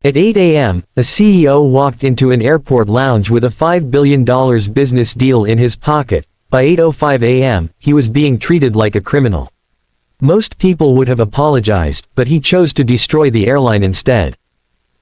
At 8 a.m., a CEO walked into an airport lounge with a $5 billion business deal in his pocket. By 8:05 a.m., he was being treated like a criminal. Most people would have apologized, but he chose to destroy the airline instead.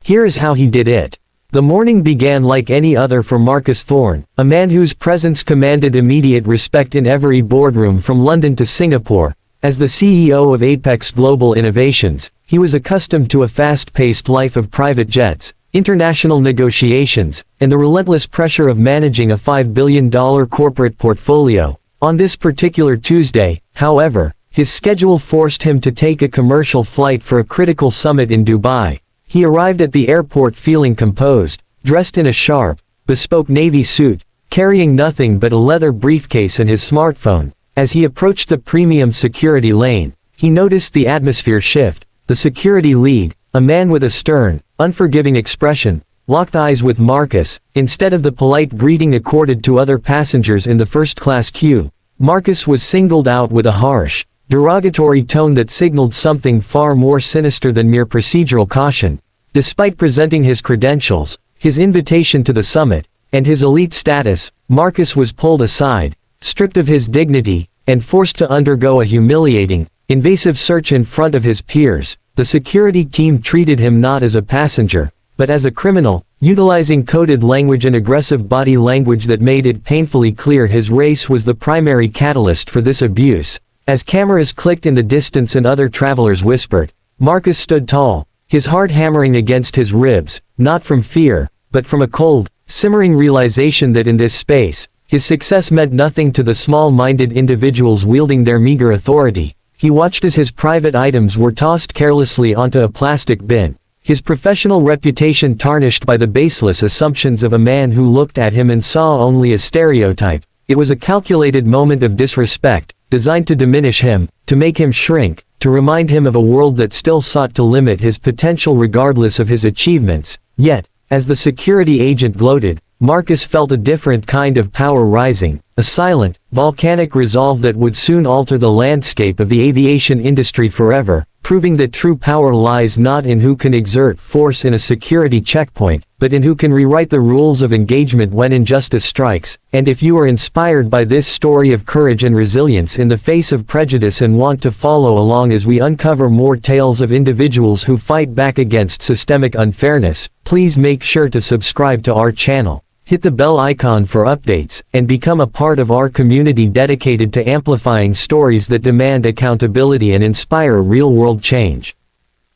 Here is how he did it. The morning began like any other for Marcus Thorne, a man whose presence commanded immediate respect in every boardroom from London to Singapore. As the CEO of Apex Global Innovations, he was accustomed to a fast-paced life of private jets, international negotiations, and the relentless pressure of managing a $5 billion corporate portfolio. On this particular Tuesday, however, his schedule forced him to take a commercial flight for a critical summit in Dubai. He arrived at the airport feeling composed, dressed in a sharp, bespoke navy suit, carrying nothing but a leather briefcase and his smartphone. As he approached the premium security lane, he noticed the atmosphere shift. The security lead, a man with a stern, unforgiving expression, locked eyes with Marcus. Instead of the polite greeting accorded to other passengers in the first-class queue, Marcus was singled out with a harsh, derogatory tone that signaled something far more sinister than mere procedural caution. Despite presenting his credentials, his invitation to the summit, and his elite status, Marcus was pulled aside, stripped of his dignity, and forced to undergo a humiliating, invasive search in front of his peers. The security team treated him not as a passenger, but as a criminal, utilizing coded language and aggressive body language that made it painfully clear his race was the primary catalyst for this abuse. As cameras clicked in the distance and other travelers whispered, Marcus stood tall, his heart hammering against his ribs, not from fear, but from a cold, simmering realization that in this space, his success meant nothing to the small-minded individuals wielding their meager authority. He watched as his private items were tossed carelessly onto a plastic bin, his professional reputation tarnished by the baseless assumptions of a man who looked at him and saw only a stereotype. It was a calculated moment of disrespect, designed to diminish him, to make him shrink, to remind him of a world that still sought to limit his potential regardless of his achievements. Yet, as the security agent gloated, Marcus felt a different kind of power rising, a silent, volcanic resolve that would soon alter the landscape of the aviation industry forever, proving that true power lies not in who can exert force in a security checkpoint, but in who can rewrite the rules of engagement when injustice strikes. And if you are inspired by this story of courage and resilience in the face of prejudice and want to follow along as we uncover more tales of individuals who fight back against systemic unfairness, please make sure to subscribe to our channel. Hit the bell icon for updates, and become a part of our community dedicated to amplifying stories that demand accountability and inspire real-world change.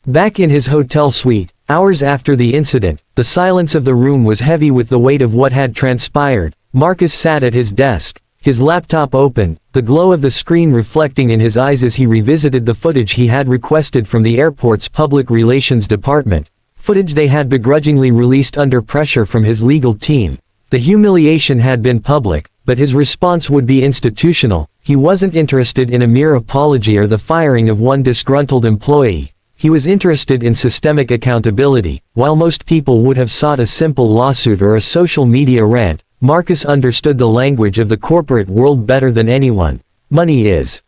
Back in his hotel suite, hours after the incident, the silence of the room was heavy with the weight of what had transpired. Marcus sat at his desk, his laptop open, the glow of the screen reflecting in his eyes as he revisited the footage he had requested from the airport's public relations department. Footage they had begrudgingly released under pressure from his legal team. The humiliation had been public, but his response would be institutional. He wasn't interested in a mere apology or the firing of one disgruntled employee. He was interested in systemic accountability. While most people would have sought a simple lawsuit or a social media rant, Marcus understood the language of the corporate world better than anyone. Money is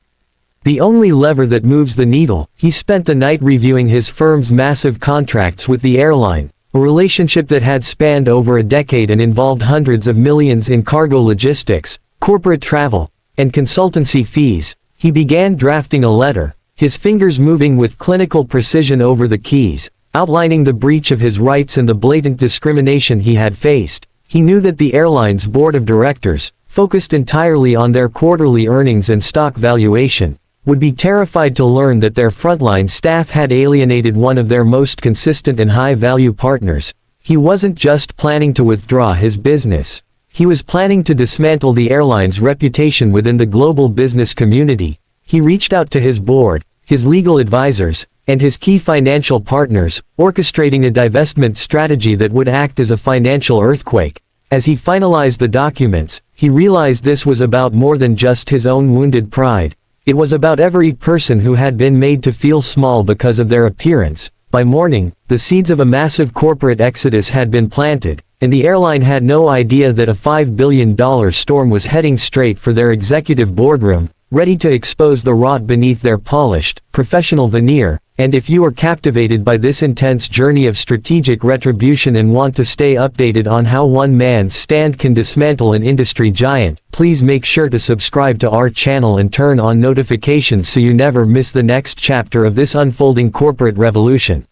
the only lever that moves the needle. He spent the night reviewing his firm's massive contracts with the airline, a relationship that had spanned over a decade and involved hundreds of millions in cargo logistics, corporate travel, and consultancy fees. He began drafting a letter, his fingers moving with clinical precision over the keys, outlining the breach of his rights and the blatant discrimination he had faced. He knew that the airline's board of directors, focused entirely on their quarterly earnings and stock valuation, would be terrified to learn that their frontline staff had alienated one of their most consistent and high-value partners. He wasn't just planning to withdraw his business. He was planning to dismantle the airline's reputation within the global business community. He reached out to his board, his legal advisors, and his key financial partners, orchestrating a divestment strategy that would act as a financial earthquake. As he finalized the documents, he realized this was about more than just his own wounded pride. It was about every person who had been made to feel small because of their appearance. By morning, the seeds of a massive corporate exodus had been planted, and the airline had no idea that a $5 billion storm was heading straight for their executive boardroom. ready to expose the rot beneath their polished, professional veneer. And if you are captivated by this intense journey of strategic retribution and want to stay updated on how one man's stand can dismantle an industry giant, please make sure to subscribe to our channel and turn on notifications so you never miss the next chapter of this unfolding corporate revolution.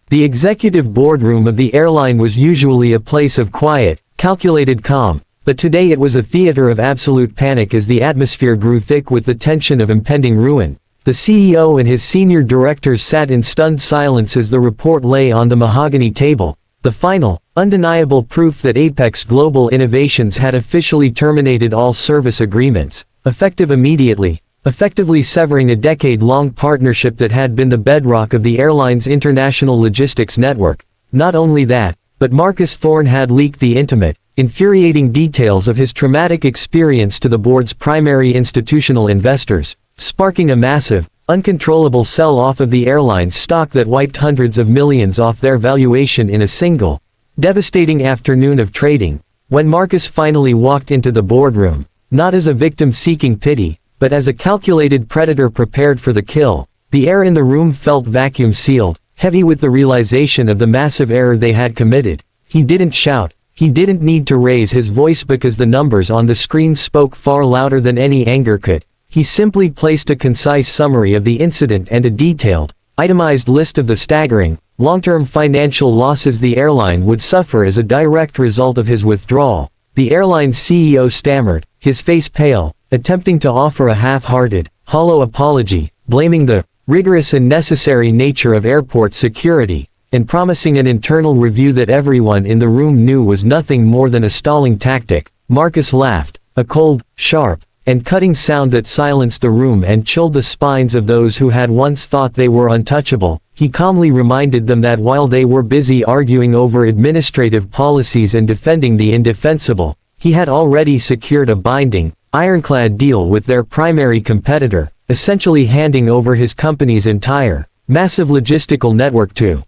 The executive boardroom of the airline was usually a place of quiet, calculated calm, but today it was a theater of absolute panic as the atmosphere grew thick with the tension of impending ruin. The CEO and his senior directors sat in stunned silence as the report lay on the mahogany table, the final, undeniable proof that Apex Global Innovations had officially terminated all service agreements, effective immediately, effectively severing a decade-long partnership that had been the bedrock of the airline's international logistics network. Not only that, but Marcus Thorne had leaked the intimate, infuriating details of his traumatic experience to the board's primary institutional investors, sparking a massive, uncontrollable sell-off of the airline's stock that wiped hundreds of millions off their valuation in a single, devastating afternoon of trading. When Marcus finally walked into the boardroom, not as a victim seeking pity, but as a calculated predator prepared for the kill, the air in the room felt vacuum-sealed, heavy with the realization of the massive error they had committed. He didn't shout. He didn't need to raise his voice because the numbers on the screen spoke far louder than any anger could. He simply placed a concise summary of the incident and a detailed, itemized list of the staggering, long-term financial losses the airline would suffer as a direct result of his withdrawal. The airline's CEO stammered, his face pale, attempting to offer a half-hearted, hollow apology, blaming the rigorous and necessary nature of airport security, and promising an internal review that everyone in the room knew was nothing more than a stalling tactic. Marcus laughed, a cold, sharp, and cutting sound that silenced the room and chilled the spines of those who had once thought they were untouchable. He calmly reminded them that while they were busy arguing over administrative policies and defending the indefensible, he had already secured a binding, ironclad deal with their primary competitor, essentially handing over his company's entire, massive logistical network to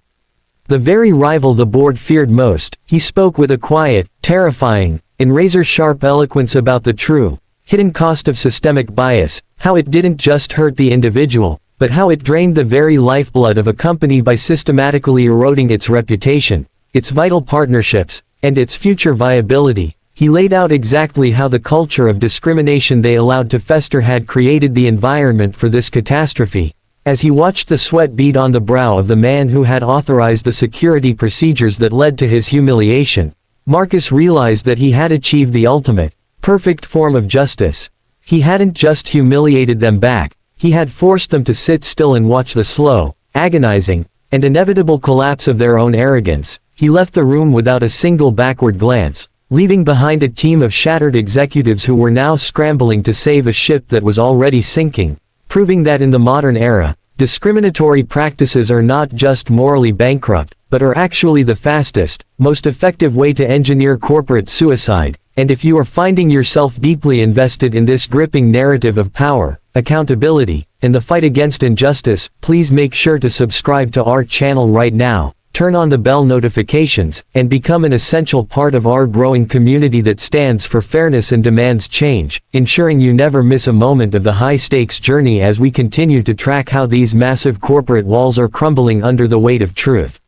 the very rival the board feared most. He spoke with a quiet, terrifying, and razor-sharp eloquence about the true, hidden cost of systemic bias, how it didn't just hurt the individual, but how it drained the very lifeblood of a company by systematically eroding its reputation, its vital partnerships, and its future viability. He laid out exactly how the culture of discrimination they allowed to fester had created the environment for this catastrophe. As he watched the sweat bead on the brow of the man who had authorized the security procedures that led to his humiliation, Marcus realized that he had achieved the ultimate, perfect form of justice. He hadn't just humiliated them back, he had forced them to sit still and watch the slow, agonizing, and inevitable collapse of their own arrogance. He left the room without a single backward glance, leaving behind a team of shattered executives who were now scrambling to save a ship that was already sinking, proving that in the modern era, discriminatory practices are not just morally bankrupt, but are actually the fastest, most effective way to engineer corporate suicide. And if you are finding yourself deeply invested in this gripping narrative of power, accountability, and the fight against injustice, please make sure to subscribe to our channel right now, turn on the bell notifications, and become an essential part of our growing community that stands for fairness and demands change, ensuring you never miss a moment of the high-stakes journey as we continue to track how these massive corporate walls are crumbling under the weight of truth.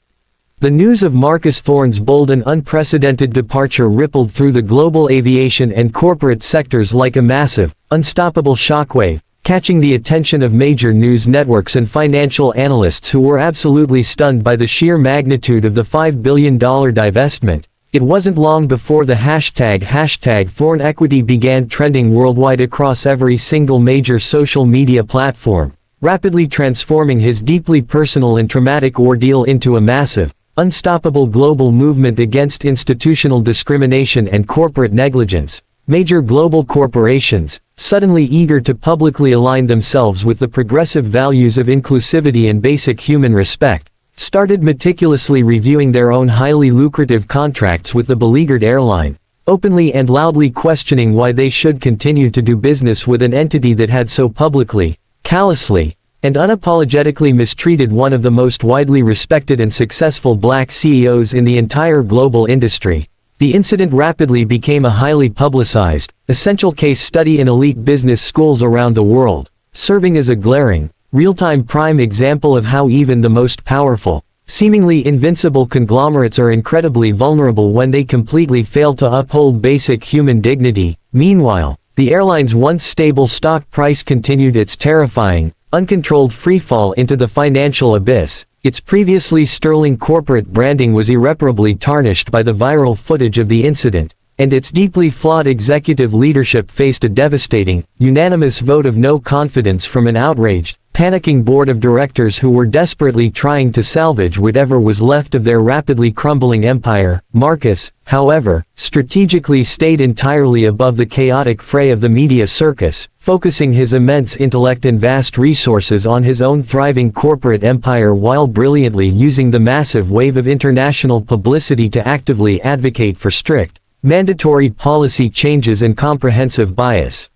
The news of Marcus Thorne's bold and unprecedented departure rippled through the global aviation and corporate sectors like a massive, unstoppable shockwave, catching the attention of major news networks and financial analysts who were absolutely stunned by the sheer magnitude of the $5 billion divestment. It wasn't long before the hashtag Thorne Equity began trending worldwide across every single major social media platform, rapidly transforming his deeply personal and traumatic ordeal into a massive, unstoppable global movement against institutional discrimination and corporate negligence. Major global corporations, suddenly eager to publicly align themselves with the progressive values of inclusivity and basic human respect, started meticulously reviewing their own highly lucrative contracts with the beleaguered airline, openly and loudly questioning why they should continue to do business with an entity that had so publicly, callously, and unapologetically mistreated one of the most widely respected and successful black CEOs in the entire global industry. The incident rapidly became a highly publicized, essential case study in elite business schools around the world, serving as a glaring, real-time prime example of how even the most powerful, seemingly invincible conglomerates are incredibly vulnerable when they completely fail to uphold basic human dignity. Meanwhile, the airline's once stable stock price continued its terrifying, uncontrolled freefall into the financial abyss. Its previously sterling corporate branding was irreparably tarnished by the viral footage of the incident, and its deeply flawed executive leadership faced a devastating, unanimous vote of no confidence from an outraged, panicking board of directors who were desperately trying to salvage whatever was left of their rapidly crumbling empire. Marcus, however, strategically stayed entirely above the chaotic fray of the media circus, focusing his immense intellect and vast resources on his own thriving corporate empire while brilliantly using the massive wave of international publicity to actively advocate for strict, mandatory policy changes and comprehensive bias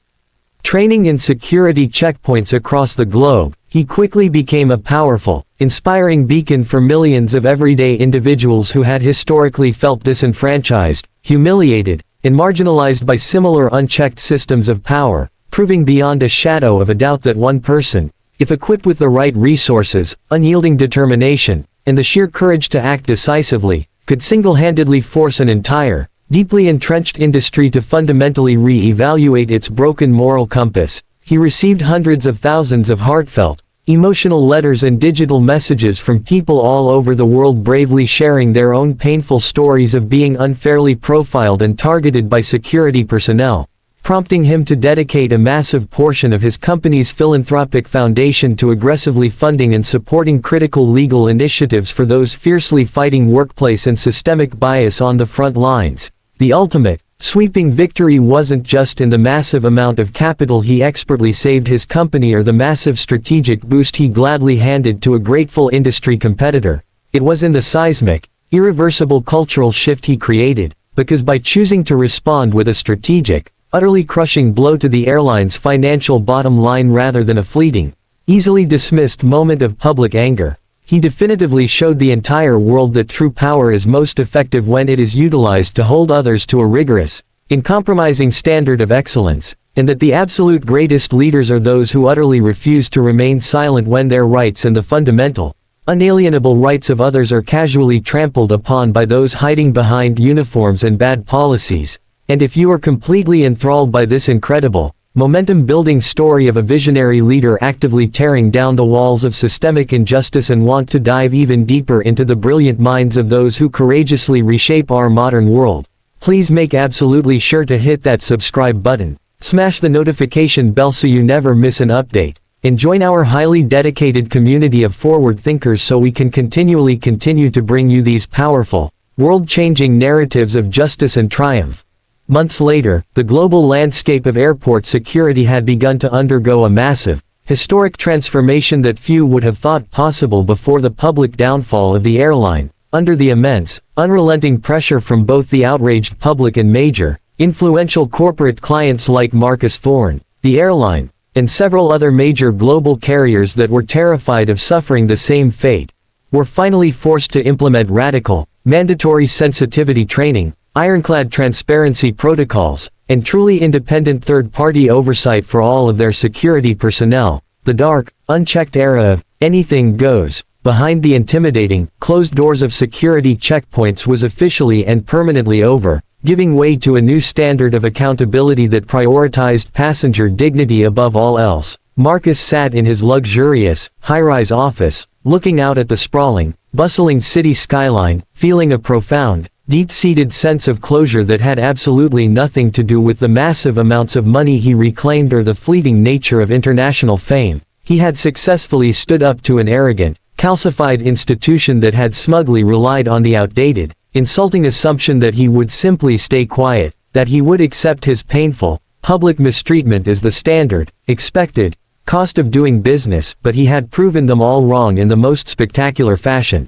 training in security checkpoints across the globe. He quickly became a powerful, inspiring beacon for millions of everyday individuals who had historically felt disenfranchised, humiliated, and marginalized by similar unchecked systems of power, proving beyond a shadow of a doubt that one person, if equipped with the right resources, unyielding determination, and the sheer courage to act decisively, could single-handedly force an entire, deeply entrenched industry to fundamentally re-evaluate its broken moral compass. He received hundreds of thousands of heartfelt, emotional letters and digital messages from people all over the world bravely sharing their own painful stories of being unfairly profiled and targeted by security personnel, prompting him to dedicate a massive portion of his company's philanthropic foundation to aggressively funding and supporting critical legal initiatives for those fiercely fighting workplace and systemic bias on the front lines. The ultimate, sweeping victory wasn't just in the massive amount of capital he expertly saved his company or the massive strategic boost he gladly handed to a grateful industry competitor. It was in the seismic, irreversible cultural shift he created, because by choosing to respond with a strategic, utterly crushing blow to the airline's financial bottom line rather than a fleeting, easily dismissed moment of public anger, he definitively showed the entire world that true power is most effective when it is utilized to hold others to a rigorous, uncompromising standard of excellence, and that the absolute greatest leaders are those who utterly refuse to remain silent when their rights and the fundamental, unalienable rights of others are casually trampled upon by those hiding behind uniforms and bad policies. And if you are completely enthralled by this incredible, momentum-building story of a visionary leader actively tearing down the walls of systemic injustice and want to dive even deeper into the brilliant minds of those who courageously reshape our modern world, please make absolutely sure to hit that subscribe button, smash the notification bell so you never miss an update, and join our highly dedicated community of forward thinkers so we can continue to bring you these powerful, world-changing narratives of justice and triumph. Months later, the global landscape of airport security had begun to undergo a massive, historic transformation that few would have thought possible before the public downfall of the airline. Under the immense, unrelenting pressure from both the outraged public and major, influential corporate clients like Marcus Thorne, the airline, and several other major global carriers that were terrified of suffering the same fate, were finally forced to implement radical, mandatory sensitivity training, ironclad transparency protocols, and truly independent third-party oversight for all of their security personnel. The dark, unchecked era of anything goes behind the intimidating, closed doors of security checkpoints was officially and permanently over, giving way to a new standard of accountability that prioritized passenger dignity above all else. Marcus sat in his luxurious, high-rise office, looking out at the sprawling, bustling city skyline, feeling a profound, deep-seated sense of closure that had absolutely nothing to do with the massive amounts of money he reclaimed or the fleeting nature of international fame. He had successfully stood up to an arrogant, calcified institution that had smugly relied on the outdated, insulting assumption that he would simply stay quiet, that he would accept his painful, public mistreatment as the standard, expected, cost of doing business, but he had proven them all wrong in the most spectacular fashion.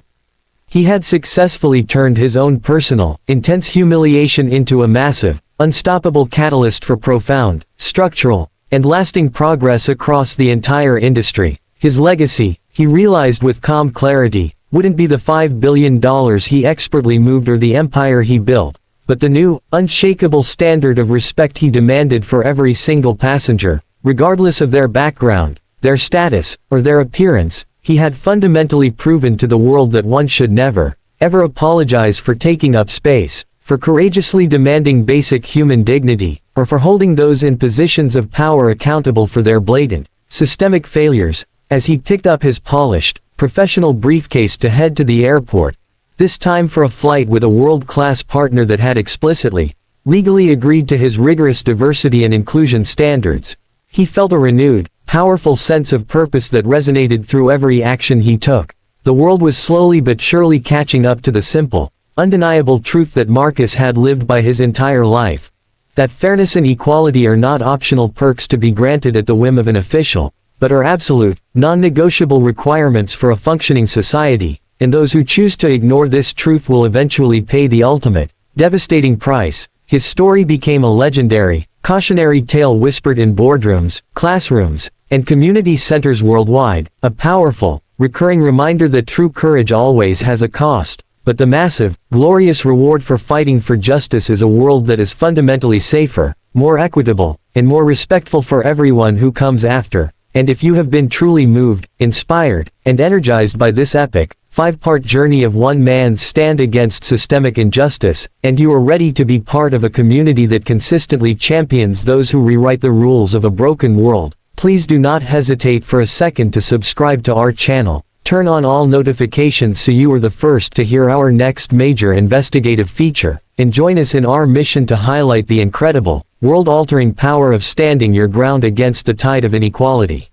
He had successfully turned his own personal, intense humiliation into a massive, unstoppable catalyst for profound, structural, and lasting progress across the entire industry. His legacy, he realized with calm clarity, wouldn't be the $5 billion he expertly moved or the empire he built, but the new, unshakable standard of respect he demanded for every single passenger, regardless of their background, their status, or their appearance, he had fundamentally proven to the world that one should never, ever apologize for taking up space, for courageously demanding basic human dignity, or for holding those in positions of power accountable for their blatant, systemic failures. As he picked up his polished, professional briefcase to head to the airport, this time for a flight with a world-class partner that had explicitly, legally agreed to his rigorous diversity and inclusion standards, he felt a renewed, powerful sense of purpose that resonated through every action he took. The world was slowly but surely catching up to the simple, undeniable truth that Marcus had lived by his entire life. That fairness and equality are not optional perks to be granted at the whim of an official, but are absolute, non-negotiable requirements for a functioning society, and those who choose to ignore this truth will eventually pay the ultimate, devastating price. His story became a legendary, cautionary tale whispered in boardrooms, classrooms, and community centers worldwide, a powerful, recurring reminder that true courage always has a cost, but the massive, glorious reward for fighting for justice is a world that is fundamentally safer, more equitable, and more respectful for everyone who comes after. And if you have been truly moved, inspired, and energized by this epic, 5-part journey of one man's stand against systemic injustice, and you are ready to be part of a community that consistently champions those who rewrite the rules of a broken world, please do not hesitate for a second to subscribe to our channel, turn on all notifications so you are the first to hear our next major investigative feature, and join us in our mission to highlight the incredible, world-altering power of standing your ground against the tide of inequality.